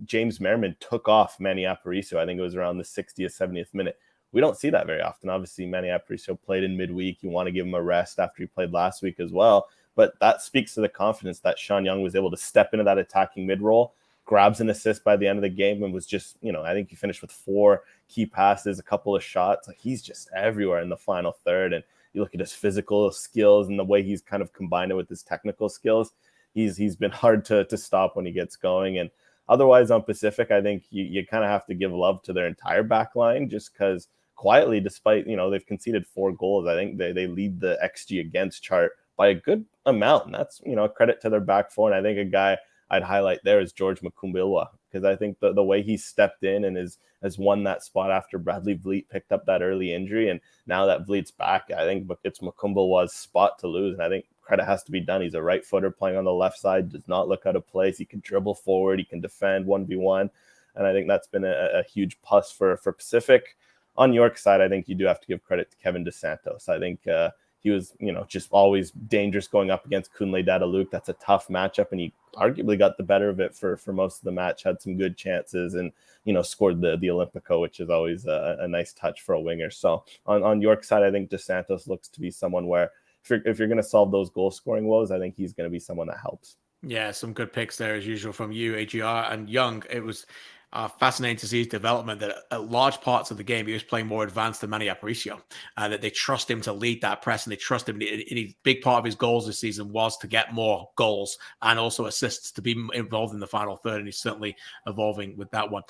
James Merriman took off Manny Aparicio. I think it was around the 60th, 70th minute. We don't see that very often. Obviously, Manny Aparicio played in midweek. You want to give him a rest after he played last week as well. But that speaks to the confidence that Sean Young was able to step into that attacking mid-roll, grabs an assist by the end of the game, and was just, I think he finished with 4 key passes, a couple of shots. Like, he's just everywhere in the final third. And you look at his physical skills and the way he's kind of combined it with his technical skills. He's been hard to stop when he gets going. And otherwise on Pacific, I think you kind of have to give love to their entire back line, just because quietly, despite, they've conceded 4 goals, I think they lead the XG against chart by a good amount. And that's, a credit to their back four. And I think a guy I'd highlight there is George Mukumbilwa, because I think the way he stepped in and has won that spot after Bradley Vliet picked up that early injury. And now that Vliet's back, I think it's Mukumbilwa's spot to lose. And I think credit has to be done. He's a right footer playing on the left side, does not look out of place. He can dribble forward. He can defend 1v1. And I think that's been a huge plus for Pacific. On York side, I think you do have to give credit to Kevin DeSantos. I think he was, just always dangerous going up against Kunle Dadaluke. That's a tough matchup, and he arguably got the better of it for most of the match, had some good chances, and, scored the Olympico, which is always a nice touch for a winger. So on York side, I think DeSantos looks to be someone where if you're going to solve those goal-scoring woes, I think he's going to be someone that helps. Yeah, some good picks there, as usual, from you, AGR. And Young, it was fascinating to see his development, that at large parts of the game, he was playing more advanced than Manny Aparicio, that they trust him to lead that press, and they trust him. A big part of his goals this season was to get more goals and also assists, to be involved in the final third, and he's certainly evolving with that one.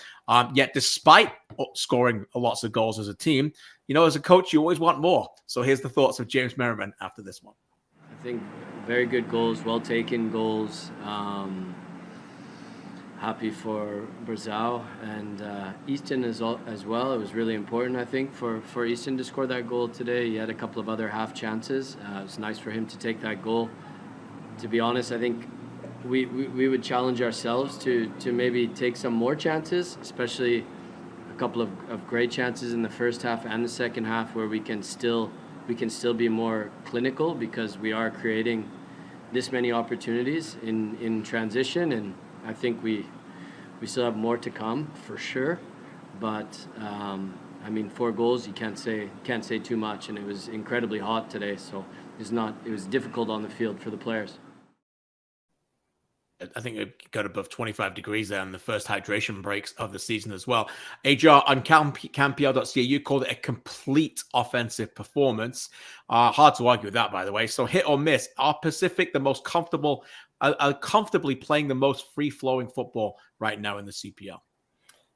Yet, despite scoring lots of goals as a team, as a coach, you always want more. So here's the thoughts of James Merriman after this one. I think very good goals, well-taken goals. Happy for Brazil and Easton as well. It was really important, I think, for Easton to score that goal today. He had a couple of other half chances. It was nice for him to take that goal. To be honest, I think we would challenge ourselves to maybe take some more chances, especially a couple of great chances in the first half and the second half, where we can still be more clinical, because we are creating this many opportunities in transition, and I think we still have more to come for sure. But 4 goals, you can't say too much, and it was incredibly hot today, so it was difficult on the field for the players. I think it got above 25 degrees there in the first hydration breaks of the season as well. AJR, on CamPL.ca, you called it a complete offensive performance. Hard to argue with that, by the way. So hit or miss, are Pacific the most comfortable, comfortably playing the most free-flowing football right now in the CPL?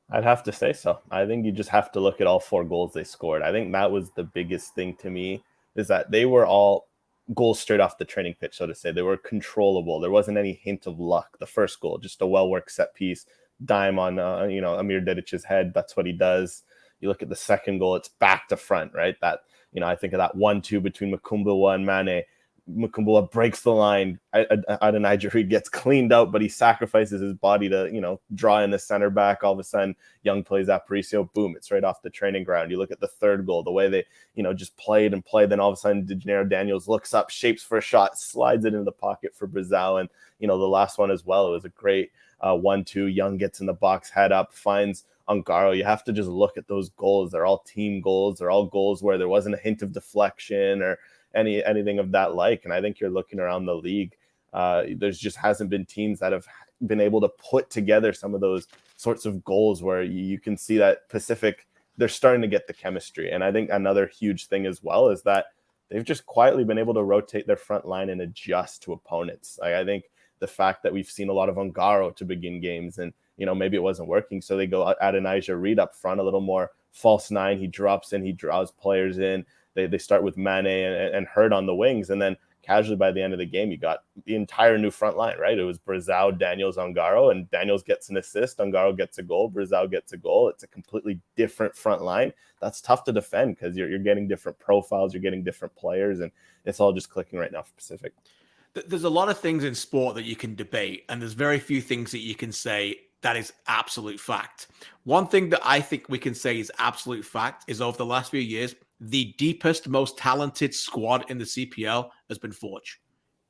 I'd have to say so. I think you just have to look at all 4 goals they scored. I think that was the biggest thing to me, is that they were all goals straight off the training pitch, so to say. They were controllable. There wasn't any hint of luck. The first goal, just a well-worked set piece, dime on Amir Dedic's head. That's what he does. You look at the second goal, it's back to front, right? That, I think of that 1-2 between Mukumbilwa and Mane. Mukumbilwa breaks the line. Adenijeri gets cleaned out, but he sacrifices his body to, draw in the center back. All of a sudden, Young plays Aparicio. Boom, it's right off the training ground. You look at the third goal, the way they, just played and played. Then all of a sudden, DeGennaro Daniels looks up, shapes for a shot, slides it into the pocket for Brazil. And, the last one as well, it was a great 1-2. Young gets in the box, head up, finds Ongaro. You have to just look at those goals. They're all team goals. They're all goals where there wasn't a hint of deflection or anything of that like. And I think you're looking around the league, there's just hasn't been teams that have been able to put together some of those sorts of goals where you can see that Pacific, they're starting to get the chemistry. And I think another huge thing as well is that they've just quietly been able to rotate their front line and adjust to opponents. I think the fact that we've seen a lot of Ongaro to begin games, and maybe it wasn't working, so they go Adenijah Reed up front, a little more false nine. He drops in, he draws players in. They start with Mane and Hurd on the wings, and then casually by the end of the game, you got the entire new front line, right? It was Brazil, Daniels, Ongaro, and Daniels gets an assist, Ongaro gets a goal, Brazil gets a goal. It's a completely different front line. That's tough to defend because you're getting different profiles, you're getting different players, and it's all just clicking right now for Pacific. There's a lot of things in sport that you can debate, and there's very few things that you can say that is absolute fact. One thing that I think we can say is absolute fact is over the last few years, the deepest, most talented squad in the CPL has been Forge.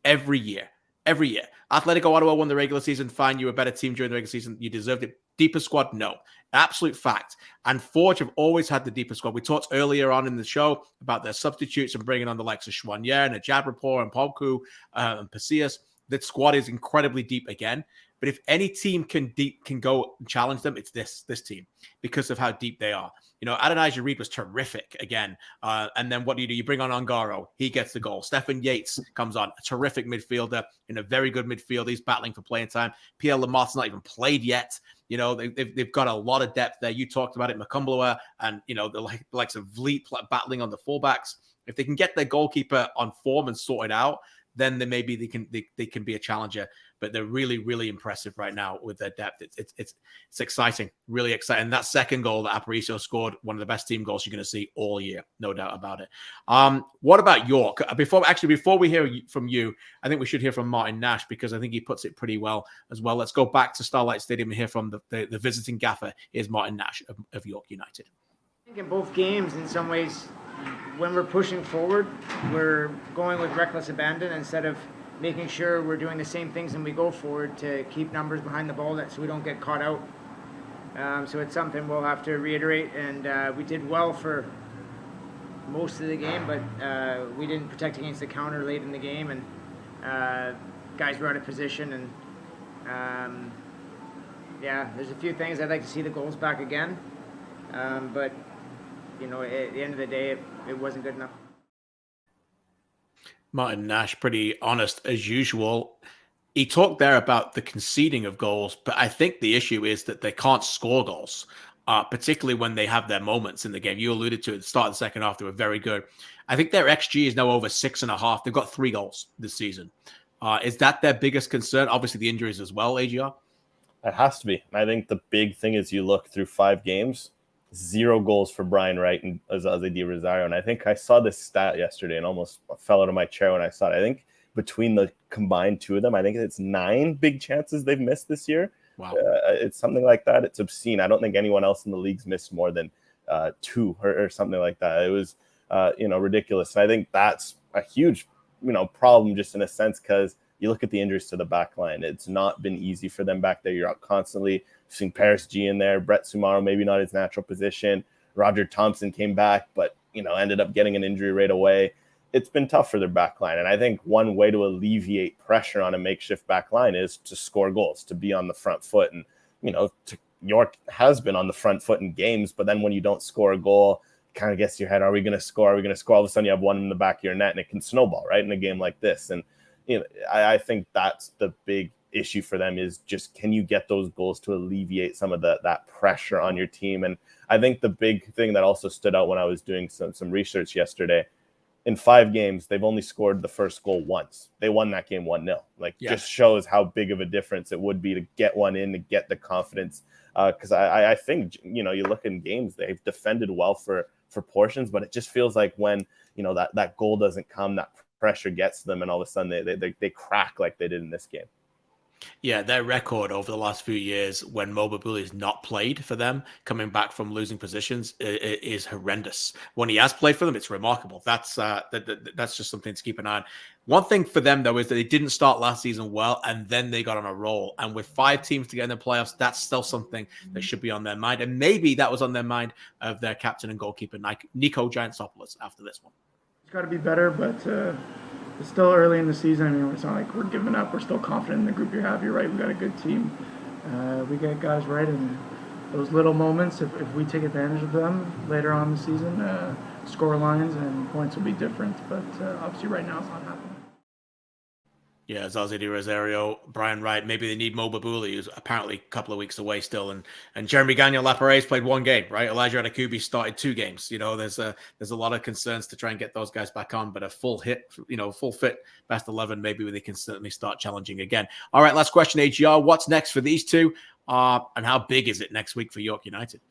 Every year. Atletico Ottawa won the regular season. Fine, you were a better team during the regular season. You deserved it. Deepest squad? No. Absolute fact. And Forge have always had the deepest squad. We talked earlier on in the show about their substitutes and bringing on the likes of Chouanier and Ajabrapor and Pobku and Pasillas. That squad is incredibly deep again. But if any team can go and challenge them, it's this team because of how deep they are. Adonijah Reed was terrific again. And then what do? You bring on Ongaro. He gets the goal. Stephen Yates comes on, a terrific midfielder in a very good midfield. He's battling for playing time. Pierre Lamart's not even played yet. They've got a lot of depth there. You talked about it, McCumberland, and the likes of Vliet battling on the fullbacks. If they can get their goalkeeper on form and sorted out, then maybe they can be a challenger. But they're really, really impressive right now with their depth. It's exciting, really exciting. That second goal that Aparicio scored, one of the best team goals you're going to see all year, no doubt about it. What about York? Before we hear from you, I think we should hear from Martin Nash because I think he puts it pretty well as well. Let's go back to Starlight Stadium and hear from the visiting gaffer. Here's Martin Nash of York United. I think in both games, in some ways, when we're pushing forward, we're going with reckless abandon instead of making sure we're doing the same things when we go forward to keep numbers behind the ball so we don't get caught out. So it's something we'll have to reiterate. And we did well for most of the game, but we didn't protect against the counter late in the game, and guys were out of position. And there's a few things I'd like to see the goals back again. But at the end of the day, it wasn't good enough. Martin Nash, pretty honest as usual. He talked there about the conceding of goals, but I think the issue is that they can't score goals, particularly when they have their moments in the game. You alluded to it at the start of the second half, they were very good. I think their XG is now over 6.5. They've got 3 goals this season. Is that their biggest concern? Obviously, the injuries as well, AGR? It has to be. I think the big thing is you look through 5 games, 0 goals for Brian Wright and Azazi Di Rosario. And I think I saw this stat yesterday and almost fell out of my chair when I saw it. I think between the combined 2 of them, I think it's 9 big chances they've missed this year. Wow. It's something like that. It's obscene. I don't think anyone else in the league's missed more than 2 or something like that. It was, ridiculous. And I think that's a huge, problem just in a sense because you look at the injuries to the back line. It's not been easy for them back there. You're out constantly. You've seen Paris G in there. Brett Sumaro, maybe not his natural position. Roger Thompson came back, but, ended up getting an injury right away. It's been tough for their back line. And I think one way to alleviate pressure on a makeshift back line is to score goals, to be on the front foot. And, York has been on the front foot in games, but then when you don't score a goal, it kind of gets to your head, are we going to score? Are we going to score? All of a sudden you have one in the back of your net and it can snowball, right, in a game like this. And, I think that's the big issue for them is just can you get those goals to alleviate some of that pressure on your team? And I think the big thing that also stood out when I was doing some research yesterday, in 5 games, they've only scored the first goal once. They won that game 1-0. Just shows how big of a difference it would be to get one in, to get the confidence. Because I think, you look in games, they've defended well for portions, but it just feels like when, that goal doesn't come, that pressure gets to them, and all of a sudden they crack like they did in this game. Yeah, their record over the last few years when Mo Babuli has not played for them, coming back from losing positions, is horrendous. When he has played for them, it's remarkable. That's just something to keep an eye on. One thing for them, though, is that they didn't start last season well, and then they got on a roll. And with 5 teams to get in the playoffs, that's still something that should be on their mind. And maybe that was on their mind of their captain and goalkeeper, Nico Giantsopoulos, after this one. It's got to be better, but it's still early in the season. It's not like we're giving up. We're still confident in the group you have. You're right. We've got a good team. We get guys right, and those little moments, if we take advantage of them later on in the season, score lines and points will be different. But obviously right now it's not happening. Yeah, Zazie Di Rosario, Brian Wright. Maybe they need Mo Babuli, who's apparently a couple of weeks away still, and Jeremy Gagnon-Lapare's played 1 game, right? Elijah Adakubi started 2 games. There's a lot of concerns to try and get those guys back on, but a full fit best 11, maybe they can certainly start challenging again. All right, last question, AGR. What's next for these 2, and how big is it next week for York United?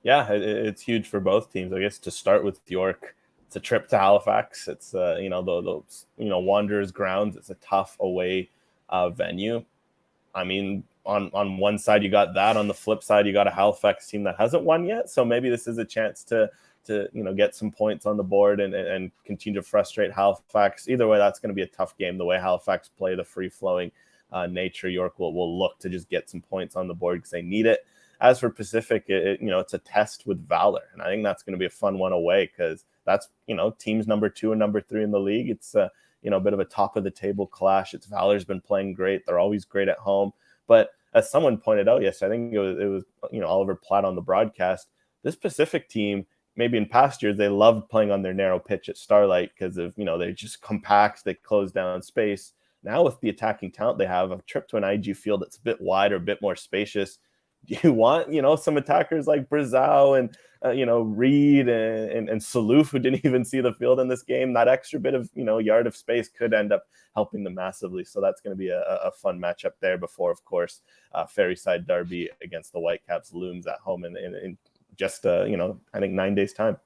Yeah, it's huge for both teams. I guess to start with York, it's a trip to Halifax. It's those Wanderers grounds. It's a tough away venue. I mean, on one side you got that. On the flip side, you got a Halifax team that hasn't won yet. So maybe this is a chance to get some points on the board and continue to frustrate Halifax. Either way, that's going to be a tough game. The way Halifax play, the free flowing nature, York will look to just get some points on the board because they need it. As for Pacific, it's a test with Valor, and I think that's going to be a fun one away because that's teams number 2 and number 3 in the league. It's a bit of a top of the table clash. It's Valor's been playing great. They're always great at home. But as someone pointed out yesterday, I think it was Oliver Platt on the broadcast, this Pacific team, maybe in past years, they loved playing on their narrow pitch at Starlight because of, they're just compact, they close down space. Now with the attacking talent they have, a trip to an IG field that's a bit wider, a bit more spacious. You want, some attackers like Brazao and, Reed and Salouf, who didn't even see the field in this game. That extra bit of, yard of space could end up helping them massively. So that's going to be a fun matchup there before, of course, Ferryside Derby against the Whitecaps looms at home in just, I think 9 days' time.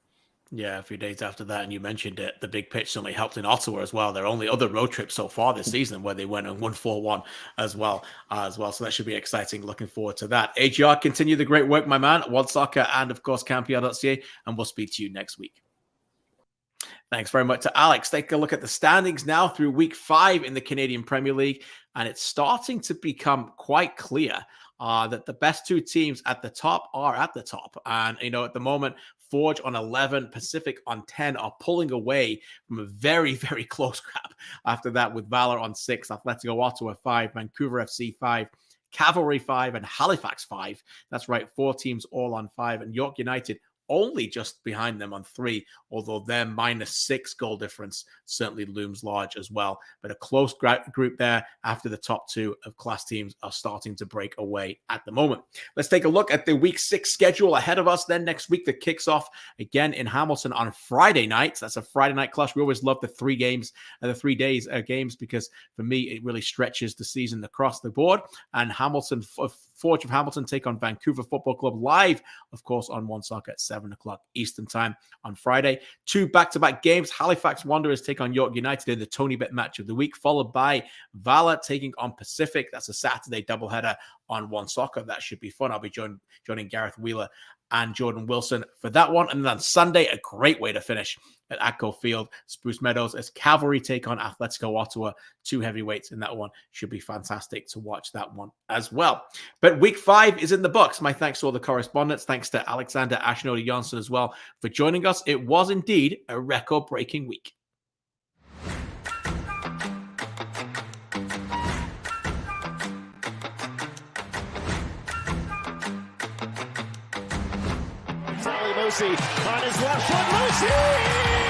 Yeah, a few days after that, and you mentioned it, the big pitch certainly helped in Ottawa as well. Their only other road trip so far this season where they went and won 4-1 as well. So that should be exciting. Looking forward to that. AGR, continue the great work, my man. One Soccer and, of course, CampR.ca, and we'll speak to you next week. Thanks very much to Alex. Take a look at the standings now through week 5 in the Canadian Premier League, and it's starting to become quite clear that the best 2 teams at the top are at the top. And, at the moment, Forge on 11, Pacific on 10 are pulling away from a very, very close grab. After that, with Valor on 6, Atletico Ottawa 5, Vancouver FC 5, Cavalry 5, and Halifax 5. That's right, 4 teams all on 5. And York United only just behind them on 3, although their -6 goal difference certainly looms large as well. But a close group there after the top 2 of class teams are starting to break away at the moment. Let's take a look at the week 6 schedule ahead of us. Then next week, that kicks off again in Hamilton on Friday nights. That's a Friday night clash. We always love the 3 games and the 3 days games because for me, it really stretches the season across the board. And Hamilton, Forge of Hamilton take on Vancouver Football Club live, of course, on One Soccer at 7 o'clock Eastern time on Friday. 2 back-to-back games. Halifax Wanderers take on York United in the Tony Bet match of the week, followed by Valor taking on Pacific. That's a Saturday doubleheader on One Soccer. That should be fun. I'll be joining Gareth Wheeler and Jordan Wilson for that one. And then on Sunday, a great way to finish at Atco Field, Spruce Meadows, as Cavalry take on Atletico Ottawa, 2 heavyweights in that one. Should be fantastic to watch that one as well. But week 5 is in the books. My thanks to all the correspondents. Thanks to Alexander Ashnode Johnson as well for joining us. It was indeed a record-breaking week. Moussi on his left foot. Moussi!